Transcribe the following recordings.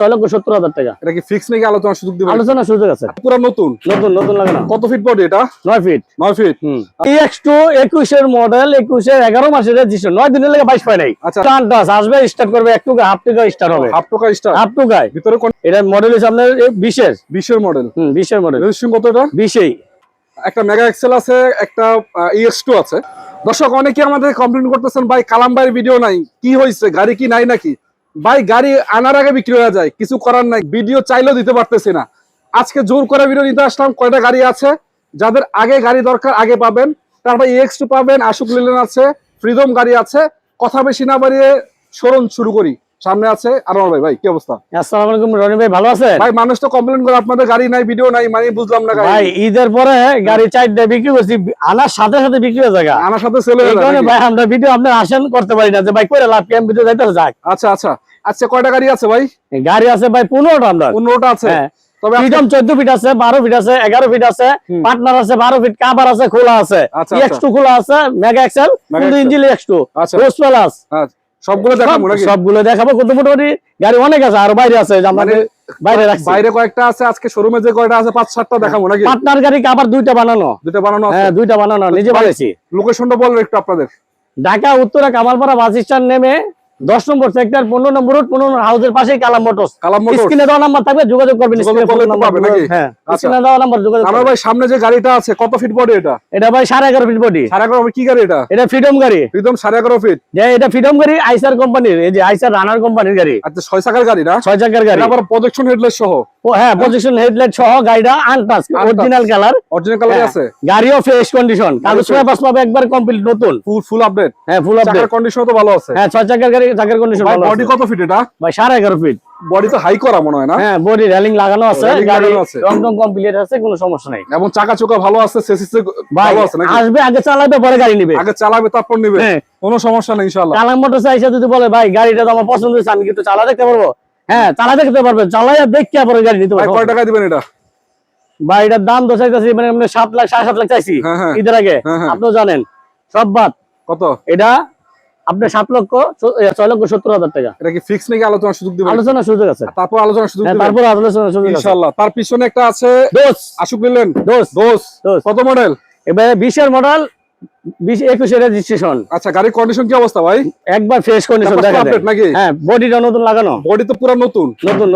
6,70,000 টাকা। এটা কি ফিক্স নাকি আলোচনা সুযোগ দিবেন? আলোচনা সুযোগ আছে। পুরো নতুন নতুন নতুন লাগে না। কত ফিট বডি এটা? 9 ফিট। 9 ফিট। EX2 21 এর মডেল, 21 এর 11 মাসের রেজিস্ট্রেশন, 9 দিনের লাগে 22 পায় নাই। আচ্ছা, টান টাস আসবে, স্টার্ট করবে একটু হাফ টাকা স্টার্ট হবে। হাফ টাকা স্টার্ট। হাফ টাকা ভিতরে কোন এটা মডেল আছে আপনার 20 এর। 20 এর মডেল। 20 এর মডেল। রেজিস্ট্রেশন কত এটা? 20 এই। একটা মেগা এক্সেল আছে, একটা EX2 আছে। দর্শক অনেকে আমাদের কমপ্লেইন করতেছেন, ভাই কালাম ভাইয়ের ভিডিও নাই, কি হইছে, গাড়ি কি নাই নাকি? ভাই গাড়ি আনার আগে বিক্রি হয়ে যায়, কিছু করার নাই, ভিডিও চাইলেও দিতে পারতেছি না। আজকে জোর করে ভিডিও নিতে আসলাম। কয়টা গাড়ি আছে, যাদের আগে গাড়ি দরকার আগে পাবেন। তারপর EX2 পাবেন, আশুক লিলেন আছে, ফ্রিডম গাড়ি আছে। কথা বেশি না বাড়িয়ে শোরুম শুরু করি। সামনে আছে আনোয়ার ভাই। ভাই কি অবস্থা? আসসালামু আলাইকুম রনি ভাই, ভালো আছেন? ভাই মানুষ তো কমপ্লেইন করে আপনাদের গাড়ি নাই, ভিডিও নাই, মানে বুঝলাম না। ভাই ঈদের পরে গাড়ি 4টা বিক্রি করছি, আনার সাথে সাথে বিক্রি হয়ে যায়। আনার সাথে সেল হয়ে যায়। ভাই আমরা ভিডিও আপনি আসেন করতে পারি না যে ভাই কইরা লাভ কি, আমি ভিডিও যাইতে যাক। আচ্ছা আচ্ছা আচ্ছা, কয়টা গাড়ি আছে ভাই? গাড়ি আছে ভাই 15টা। আমরা 15টা আছে। তবে ফ্রিডম 14 ফিট আছে, 12 ফিট আছে, 11 ফিট আছে, পার্টনার আছে 12 ফিট, কাভার আছে, খোলা আছে, EX2 খোলা আছে, মেগা এক্সেল, কিন্তু ইঞ্জিন EX2, রোজ প্লাস। সবগুলো দেখাবো নাকি? সবগুলো দেখাবো। কত মোটামুটি গাড়ি অনেক আছে, আর বাইরে আছে, আমাদের বাইরে রাখছি। বাইরে কয়েকটা আছে, আজকে শোরুমে যে কয়টা আছে 5-7টা দেখাবো নাকি? পার্টনার গাড়ি কাভার 2টা বানানো। 2টা বানানো আছে? হ্যাঁ 2টা বানানো, নিজে বানাইছি। লোকেশনটা বলেন একটু আপনাদের। ঢাকা উত্তরা কামালপাড়া বাস স্ট্যান্ড নেমে 10 নম্বর সেক্টর 15 নম্বর রোড, 15 নম্বর হাউসের পাশেই কালাম মোটরস। স্ক্রিনে দেওয়া নাম্বার থাকবে, যোগাযোগ করবেন। স্ক্রিনে পাবেন নাকি? হ্যাঁ স্ক্রিনে দেওয়া নাম্বার যোগাযোগ করবেন। আমার ভাই সামনে যে গাড়িটা আছে কত ফিট বডি এটা? এটা ভাই 11.5 ফিট বডি। 11.5 ফিট কি গাড়ি এটা? এটা ফ্রিডম গাড়ি। Freedom 11.5 feet. যে এটা ফ্রিডম গাড়ি আইসার কোম্পানির, এই যে আইসার রানার কোম্পানির গাড়ি। আচ্ছা 6 চাকার গাড়ি না? 6 চাকার গাড়ি। আবার প্রজেকশন হেডলাইট সহ। ও হ্যাঁ, প্রজেকশন হেডলাইট সহ গাড়িটা untouch, original colour. Original colour আছে। গাড়িও ফ্রেশ কন্ডিশন, কাগজ পেপার সব একবার কমপ্লিট নতুন, ফুল আপডেট। হ্যাঁ ফুল আপডেট। চাকার কন্ডিশন তো ভালো আছে। হ্যাঁ 6 চাকার গাড়ি, চাকার কন্ডিশন ভালো আছে। বডি কত ফিট এটা? ভাই 11.5 ফিট। বডি তো হাই করা মনে হয় না? হ্যাঁ বডি রেলিং লাগানো আছে, গাড়ি একদম কমপ্লিট আছে, কোনো সমস্যা নাই। এবং চাকা চোকা ভালো আছে, চেসিস ভালো আছে নাকি? আসবে আগে চালাবে, পরে গাড়ি নেবে। আগে চালাবে তারপর নেবে, কোনো সমস্যা নেই ইনশাআল্লাহ। কালাম মোটরস আইসা যদি বলে ভাই গাড়িটা তো আমার পছন্দ হয়েছে, আমি কিন্তু চালা দেখতে পারবো, হ্যাঁ চালা দেখতে পারবেন, চালাইয়া দেখিয়া পরে গাড়ি নিতে পারবো। কয় টাকা দিবেন এটা? ভাই এটার দাম তো চাইতেছি মানে 7 লাখ 7.5 লাখ চাইছি ঈদের আগে, আপনিও জানেন সব বাদ। কত এটা? আপনার 6,70,000 টাকা। এটা কি ফিক্স নাকি আলোচনা সুযোগ দিবেন? আলোচনা সুযোগ আছে। তারপর আলোচনা সুযোগ দিবেন। তারপর আলোচনা সুযোগ আছে ইনশাআল্লাহ। তার পিছনে একটা আছে দোস, আশুক নিলেন দোস। কত মডেল? এবারে 20 এর মডেল, 20-21 এর রেজিস্ট্রেশন। আচ্ছা গাড়ির কন্ডিশন কি অবস্থা ভাই? একবার ফ্রেশ কন্ডিশন দেখা যায় নাকি? হ্যাঁ বডিটা নতুন লাগানো। বডি তো পুরো নতুন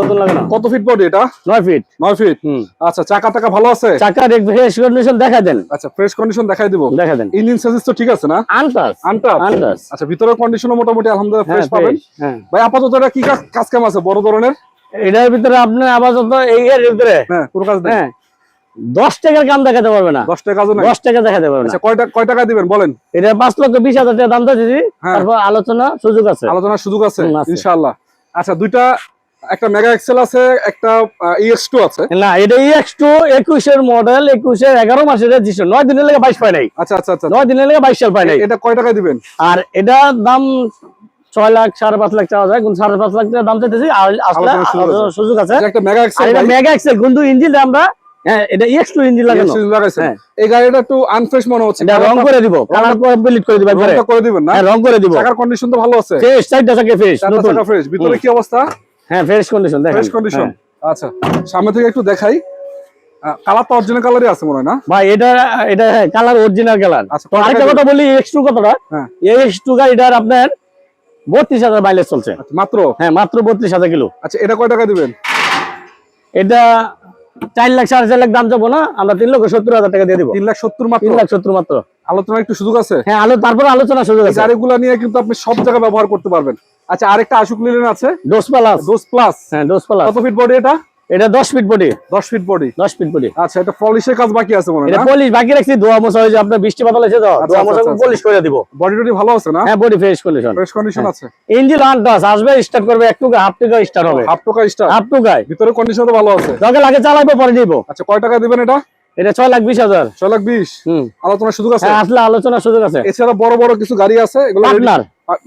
নতুন লাগানো। কত ফিট বডি এটা? 9 ফিট। 9 ফিট। আচ্ছা চাকা টাকা ভালো আছে? চাকার ফ্রেশ কন্ডিশন দেখা দেন। আচ্ছা ফ্রেশ কন্ডিশন দেখাই দেব, দেখা দেন। ইঞ্জিন সার্ভিস তো ঠিক আছে না? আনটাচ। আচ্ছা ভিতরের কন্ডিশনও মোটামুটি আলহামদুলিল্লাহ ফ্রেশ পাবেন। ভাই আপাতত এটা কি কাজ কাম আছে বড় ধরনের? এটার ভিতরে আপনি আপাতত এই এর ভিতরে পুরো কাজ দেন। 10 টাকার কাম দেখাতে পারবে না। 10 টাকা না? 10 টাকা দেখাতে পারবে না। আচ্ছা কয় টাকা দিবেন বলেন? এটা 5,20,000 টাকা দাম দিয়েছি, তারপর আলোচনা সুযোগ আছে। আলোচনার সুযোগ আছে ইনশাআল্লাহ। আচ্ছা দুইটা, একটা মেগা এক্সেল আছে, একটা EX2 আছে। না এটা EX2 21 এর মডেল, 21 এর 11 মাসের রেজিস্ট্রেশন, 9 দিনের লাগে 22 পায় নাই। আচ্ছা আচ্ছা আচ্ছা 9 দিনের লাগে 22 সাল পায় নাই। এটা কয় টাকা দিবেন? আর এটা দাম 6 লাখ 5.5 লাখ চাওয়া যায়, কিন্তু 5.5 লাখ টাকা দাম চাইতেছি, আসলে সুযোগ আছে। একটা মেগা এক্সেল, এটা মেগা এক্সেল, কিন্তু ইঞ্জিন আমরা এটা EX2 ইঞ্জিন লাগানো। এই গাড়িটা একটু আনফ্রেশ মনে হচ্ছে। এটা রং করে দিব, কালার কমপ্লিট করে দিব একবারে। রংটা করে দিবেন না? হ্যাঁ রং করে দিব। চাকার কন্ডিশন তো ভালো আছে, ফ্রেশ, চারটা চাকা ফ্রেশ, নতুন চাকা ফ্রেশ। ভিতরে কি অবস্থা? হ্যাঁ ফ্রেশ কন্ডিশন, দেখেন ফ্রেশ কন্ডিশন। আচ্ছা সামনে থেকে একটু দেখাই। কালার তো অরিজিনাল কালারই আছে মনে হয় না ভাই? এটা হ্যাঁ কালার অরিজিনাল কালার। তো আরেকটা কথা বলি, EX2 কতটা? EX2 গাড়িটার আপনার 32,000 মাইলেজ চলছে মাত্র। হ্যাঁ মাত্র 32,000 কিলো। আচ্ছা এটা কয় টাকা দিবেন? এটা 4 লাখ 4.5 লাখ দাম যাবো না, আমরা 3,70,000 টাকা দিয়ে দিব। 3,70,000 মাত্র? 3,70,000 মাত্র। আলোচনা একটু সুযোগ আছে? হ্যাঁ তারপর আলোচনা সুযোগ আছে। গাড়িগুলো নিয়ে কিন্তু আপনি সব জায়গায় ব্যবহার করতে পারবেন। আচ্ছা আরেকটা আশুক নিলেন আছে, ডোজ প্লাস। হ্যাঁ ডোজ প্লাস। কত ফিট বডি এটা? এটা 10 feet body. 10 feet body. 10 feet body. আচ্ছা এটা পলিশের কাজ বাকি আছে মনে হয় না? এটা পলিশ বাকি রাখছি, ধোয়া মোছা হয়েছে, আপনার বৃষ্টি বাদল এসে দাও, ধোয়া মোছা পলিশ করে দিব। বডি টডি ভালো আছে না? হ্যাঁ body fresh condition. Fresh condition আছে। ইঞ্জিন আনটাচ, আসবে স্টার্ট করবে একটু, হাফ টাকা স্টার্ট হবে। হাফ টাকা স্টার্ট? হাফ টাকা। ভিতরে কন্ডিশন তো ভালো আছে। যখন লাগে চালাবো, পরে দিব। আচ্ছা কয় টাকা দিবেন এটা? এটা 6,20,000। 6,20,000। আলোচনা সুযোগ আছে? হ্যাঁ আসলে আলোচনা সুযোগ আছে। এছাড়া বড় বড় কিছু গাড়ি আছে, এগুলো পার্টনার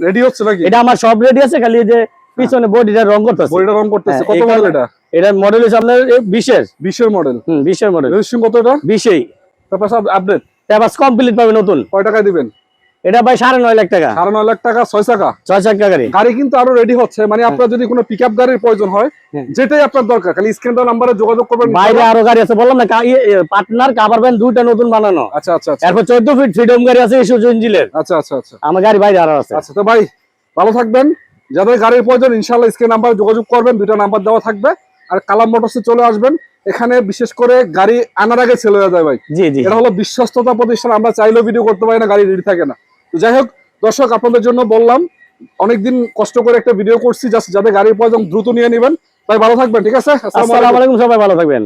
রেডি হচ্ছে নাকি? এটা আমার সব রেডি আছে, খালি যে পিছনে বডিটা রং করতেছে। বডিটা রং করতেছে। কত মডেল এটা? এটা মডেল হচ্ছে আপনার 20 এর। 20 এর মডেল? 20 এর মডেল। রেজিস্ট্রেশন কত এটা? 20 এই। পেপার সব আপডেট? পেপারস কমপ্লিট পাবে নতুন। কয় টাকা দিবেন? এটা ভাই 9.5 লাখ টাকা। 9.5 লাখ টাকা 6 চাকা। 6 চাকা গাড়ি। গাড়ি কিন্তু আরো রেডি হচ্ছে, মানে আপনার যদি কোনো পিকআপ গাড়ির প্রয়োজন হয়, যেটাই আপনার দরকার, খালি স্ক্রিন নাম্বারে যোগাযোগ করবেন। বাইরে আরো গাড়ি আছে, বললাম না, পার্টনার কাভার ভ্যান দুইটা নতুন বানানো। আচ্ছা আচ্ছা আচ্ছা। এরপর 14 ফিট ফ্রিডম গাড়ি আছে ইস্যু ইঞ্জিনের। আচ্ছা আচ্ছা আচ্ছা। আমার গাড়ি বাইরে আরো আছে। আচ্ছা, তো ভাই ভালো থাকবেন, যাদের গাড়ির প্রয়োজন ইনশাআল্লাহ স্ক্রিন নাম্বারে যোগাযোগ করবেন, দুইটা নাম্বার দেওয়া থাকবে। আর কালাম মোটরসে চলে আসবেন, এখানে বিশেষ করে গাড়ি আনার আগে সেল হয়ে যায় ভাই। জি জি, এটা হলো বিশ্বস্ততা প্রতিষ্ঠান, আমরা চাইলেও ভিডিও করতে পারি না, গাড়ি রেডি থাকে না। তো যাই হোক দর্শক, আপনাদের জন্য বললাম, অনেকদিন কষ্ট করে একটা ভিডিও করছি, যাদের গাড়ির প্রয়োজন দ্রুত নিয়ে নেবেন। ভাই ভালো থাকবেন, ঠিক আছে? আসসালামু আলাইকুম, সবাই ভালো থাকবেন।